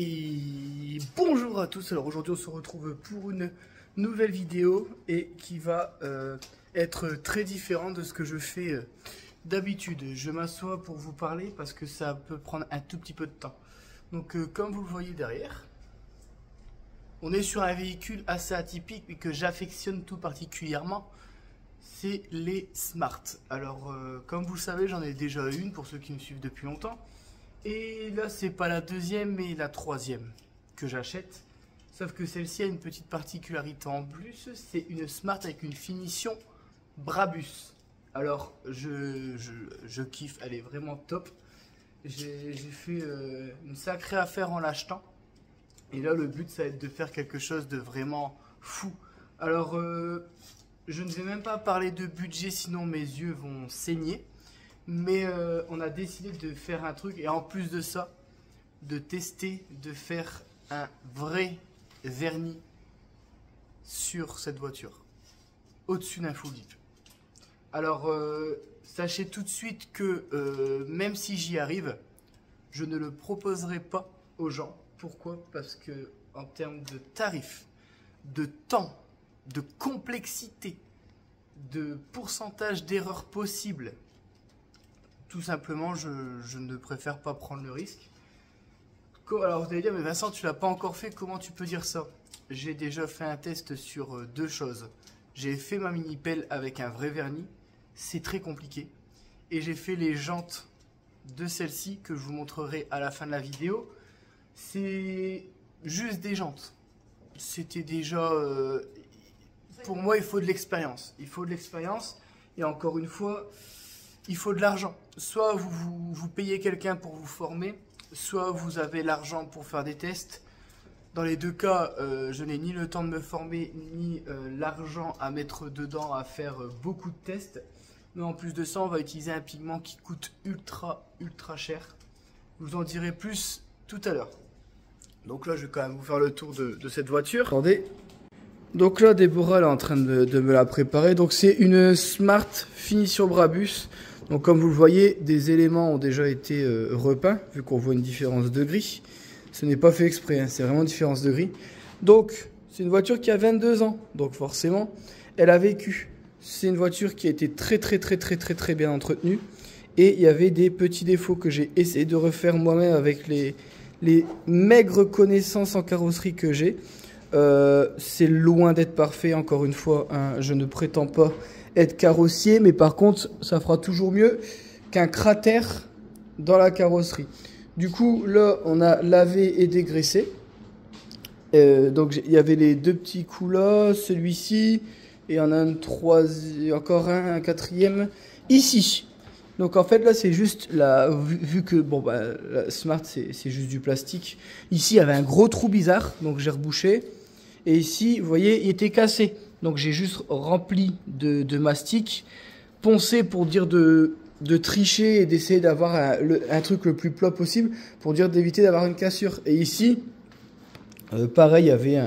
Et bonjour à tous, alors aujourd'hui on se retrouve pour une nouvelle vidéo et qui va être très différente de ce que je fais d'habitude. Je m'assois pour vous parler parce que ça peut prendre un tout petit peu de temps. Donc comme vous le voyez derrière, on est sur un véhicule assez atypique et que j'affectionne tout particulièrement, c'est les Smart. Alors comme vous le savez, j'en ai déjà une pour ceux qui me suivent depuis longtemps. Et là, c'est pas la deuxième, mais la troisième que j'achète. Sauf que celle-ci a une petite particularité en plus, c'est une Smart avec une finition Brabus. Alors, je kiffe, elle est vraiment top. J'ai fait une sacrée affaire en l'achetant. Et là, le but, ça va être de faire quelque chose de vraiment fou. Alors, je ne vais même pas parler de budget, sinon mes yeux vont saigner. Mais on a décidé de faire un truc et en plus de ça, de tester, de faire un vrai vernis sur cette voiture, au-dessus d'un full diff. Alors, sachez tout de suite que même si j'y arrive, je ne le proposerai pas aux gens. Pourquoi? Parce que en termes de tarifs, de temps, de complexité, de pourcentage d'erreurs possibles, tout simplement, je ne préfère pas prendre le risque. Alors vous allez dire, mais Vincent, tu l'as pas encore fait, comment tu peux dire ça? J'ai déjà fait un test sur deux choses. J'ai fait ma mini pelle avec un vrai vernis, c'est très compliqué. Et j'ai fait les jantes de celle-ci que je vous montrerai à la fin de la vidéo. C'est juste des jantes. C'était déjà... pour moi, il faut de l'expérience. Il faut de l'expérience. Et encore une fois... il faut de l'argent. Soit vous payez quelqu'un pour vous former, soit vous avez l'argent pour faire des tests. Dans les deux cas, je n'ai ni le temps de me former, ni l'argent à mettre dedans à faire beaucoup de tests. Mais en plus de ça, on va utiliser un pigment qui coûte ultra cher. Je vous en dirai plus tout à l'heure. Donc là, je vais quand même vous faire le tour de cette voiture. Attendez. Donc là, Déborah elle est en train de me la préparer. Donc c'est une Smart finition Brabus. Donc comme vous le voyez, des éléments ont déjà été repeints, vu qu'on voit une différence de gris. Ce n'est pas fait exprès, hein, c'est vraiment une différence de gris. Donc c'est une voiture qui a 22 ans, donc forcément, elle a vécu. C'est une voiture qui a été très bien entretenue. Et il y avait des petits défauts que j'ai essayé de refaire moi-même avec les maigres connaissances en carrosserie que j'ai. C'est loin d'être parfait, encore une fois, hein, je ne prétends pas être carrossier, mais par contre ça fera toujours mieux qu'un cratère dans la carrosserie. Du coup là on a lavé et dégraissé, donc il y avait les deux petits coups là, celui-ci, et il y en a un troisième, encore un quatrième ici. Donc en fait là c'est juste vu que bon bah la Smart c'est juste du plastique. Ici il y avait un gros trou bizarre, donc j'ai rebouché. Et ici, vous voyez, il était cassé. Donc j'ai juste rempli de mastic, poncé pour dire de tricher et d'essayer d'avoir un truc le plus plat possible, pour dire d'éviter d'avoir une cassure. Et ici, pareil, il y avait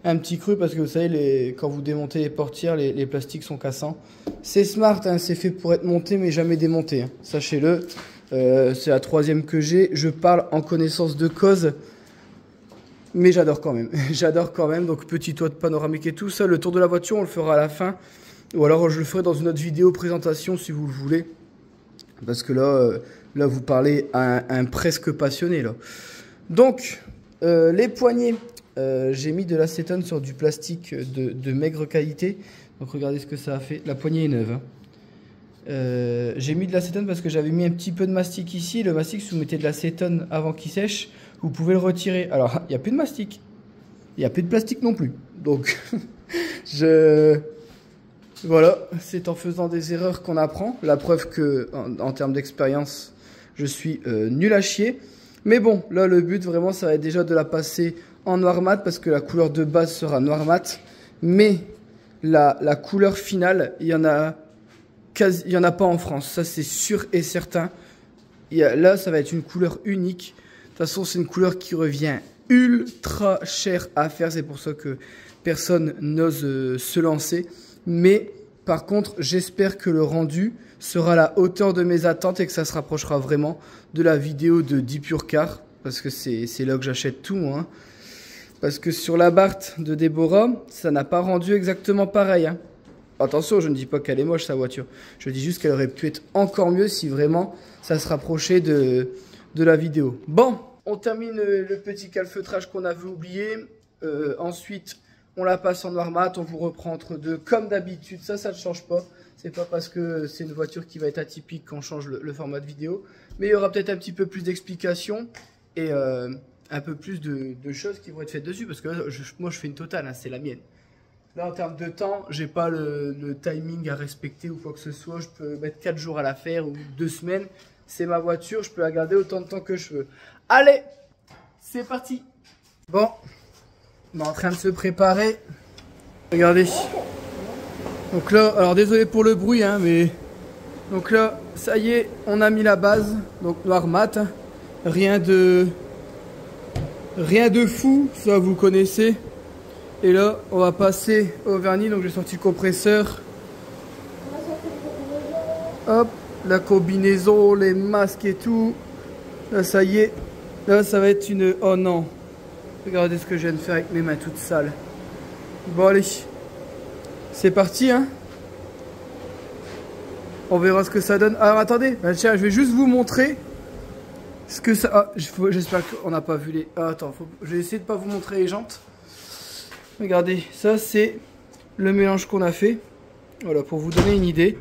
un petit creux, parce que vous savez, quand vous démontez les portières, les plastiques sont cassants. C'est Smart, hein, c'est fait pour être monté, mais jamais démonté. Hein. Sachez-le, c'est la troisième que j'ai. Je parle en connaissance de cause. Mais j'adore quand même, donc petit toit de panoramique et tout ça. Le tour de la voiture, on le fera à la fin. Ou alors je le ferai dans une autre vidéo présentation si vous le voulez. Parce que là vous parlez à un presque passionné là. Donc, les poignées, j'ai mis de l'acétone sur du plastique de maigre qualité. Donc regardez ce que ça a fait. La poignée est neuve. Hein. J'ai mis de l'acétone parce que j'avais mis un petit peu de mastic ici. Le mastic, si vous mettez de l'acétone avant qu'il sèche, vous pouvez le retirer. Alors, il n'y a plus de mastic. Il n'y a plus de plastique non plus. Donc, voilà, c'est en faisant des erreurs qu'on apprend. La preuve que, en termes d'expérience, je suis nul à chier. Mais bon, là, le but, vraiment, ça va être déjà de la passer en noir mat, parce que la couleur de base sera noir mat. Mais la couleur finale, il y en a pas en France. Ça, c'est sûr et certain. Là, ça va être une couleur unique. De toute façon, c'est une couleur qui revient ultra cher à faire. C'est pour ça que personne n'ose se lancer. Mais par contre, j'espère que le rendu sera à la hauteur de mes attentes et que ça se rapprochera vraiment de la vidéo de Deep Your Car. parce que c'est là que j'achète tout, hein. Parce que sur la Barth de Déborah, ça n'a pas rendu exactement pareil, hein. Attention, je ne dis pas qu'elle est moche sa voiture. Je dis juste qu'elle aurait pu être encore mieux si vraiment ça se rapprochait de la vidéo. Bon, on termine le petit calfeutrage qu'on avait oublié. Ensuite, on la passe en noir mat. On vous reprend entre deux comme d'habitude. Ça ne change pas. C'est pas parce que c'est une voiture qui va être atypique qu'on change le format de vidéo. Mais il y aura peut-être un petit peu plus d'explications et un peu plus de choses qui vont être faites dessus. Parce que là, moi, je fais une totale, hein, c'est la mienne. Là, en termes de temps, j'ai pas le timing à respecter ou quoi que ce soit. Je peux mettre 4 jours à la faire ou 2 semaines. C'est ma voiture, je peux la garder autant de temps que je veux. Allez, c'est parti. Bon, on est en train de se préparer. Regardez. Donc là, alors désolé pour le bruit, hein, mais... Donc là, ça y est, on a mis la base. Donc noir mat. Hein. Rien de fou, ça vous connaissez. Et là, on va passer au vernis. Donc j'ai sorti le compresseur. Hop, la combinaison, les masques et tout. Là, ça y est. Là, ça va être une... Oh non. Regardez ce que je viens de faire avec mes mains toutes sales. Bon, allez. C'est parti, hein. On verra ce que ça donne. Alors, attendez. Bah, tiens, je vais juste vous montrer ce que ça... Ah, j'espère qu'on n'a pas vu les... Ah, attends, je vais essayer de pas vous montrer les jantes. Regardez, ça c'est le mélange qu'on a fait. Voilà, pour vous donner une idée.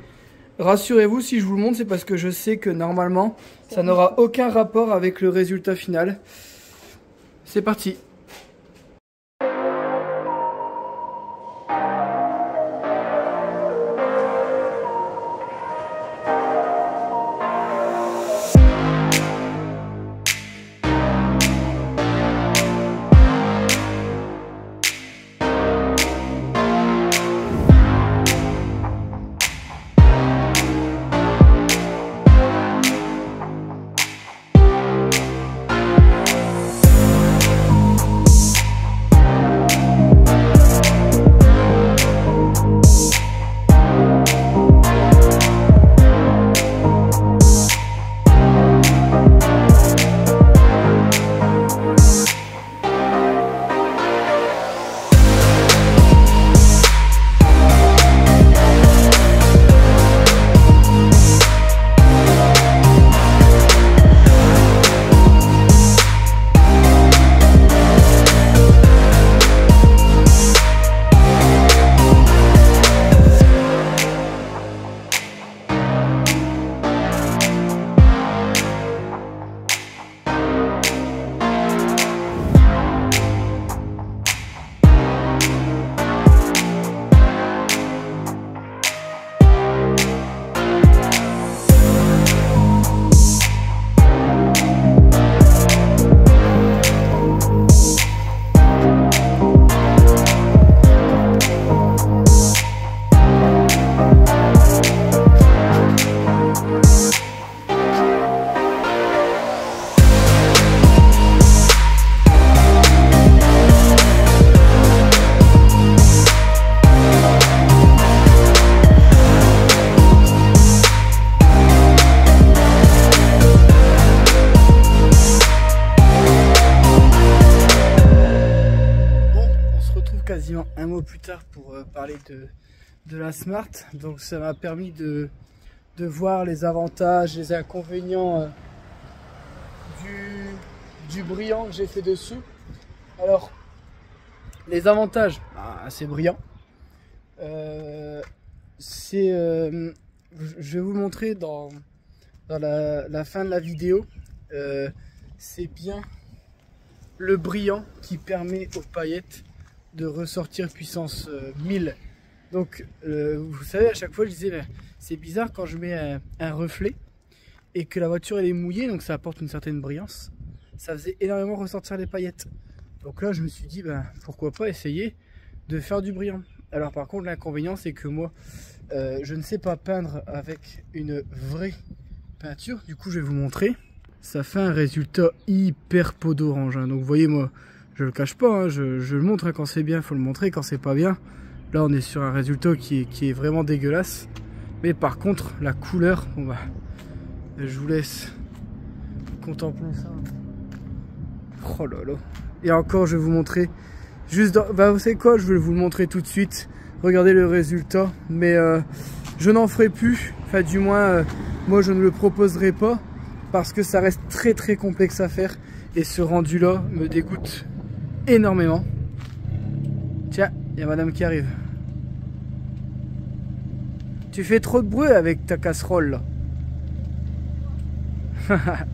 Rassurez-vous, si je vous le montre, c'est parce que je sais que normalement, ça n'aura aucun rapport avec le résultat final. C'est parti. Quasiment un mois plus tard pour parler de la Smart. Donc ça m'a permis de voir les avantages, les inconvénients du brillant que j'ai fait dessus. Alors les avantages, c'est brillant. Je vais vous montrer dans la fin de la vidéo. C'est bien le brillant qui permet aux paillettes de ressortir puissance 1000. Donc vous savez, à chaque fois je disais c'est bizarre quand je mets un reflet et que la voiture elle est mouillée, donc ça apporte une certaine brillance, ça faisait énormément ressortir les paillettes. Donc là je me suis dit pourquoi pas essayer de faire du brillant. Alors par contre l'inconvénient c'est que moi je ne sais pas peindre avec une vraie peinture. Du coup je vais vous montrer, ça fait un résultat hyper peau d'orange, hein. Donc vous voyez, moi je le cache pas, hein, je le montre, hein, quand c'est bien, il faut le montrer, quand c'est pas bien. Là on est sur un résultat qui est vraiment dégueulasse. Mais par contre la couleur, je vous laisse contempler ça. Oh là là. Et encore, je vais vous montrer. Juste dans... Bah, vous savez quoi, je vais vous le montrer tout de suite. Regardez le résultat. Mais je n'en ferai plus. Enfin, du moins, moi, je ne le proposerai pas. Parce que ça reste très très complexe à faire. Et ce rendu-là me dégoûte énormément. Tiens, il y a madame qui arrive. Tu fais trop de bruit avec ta casserole là.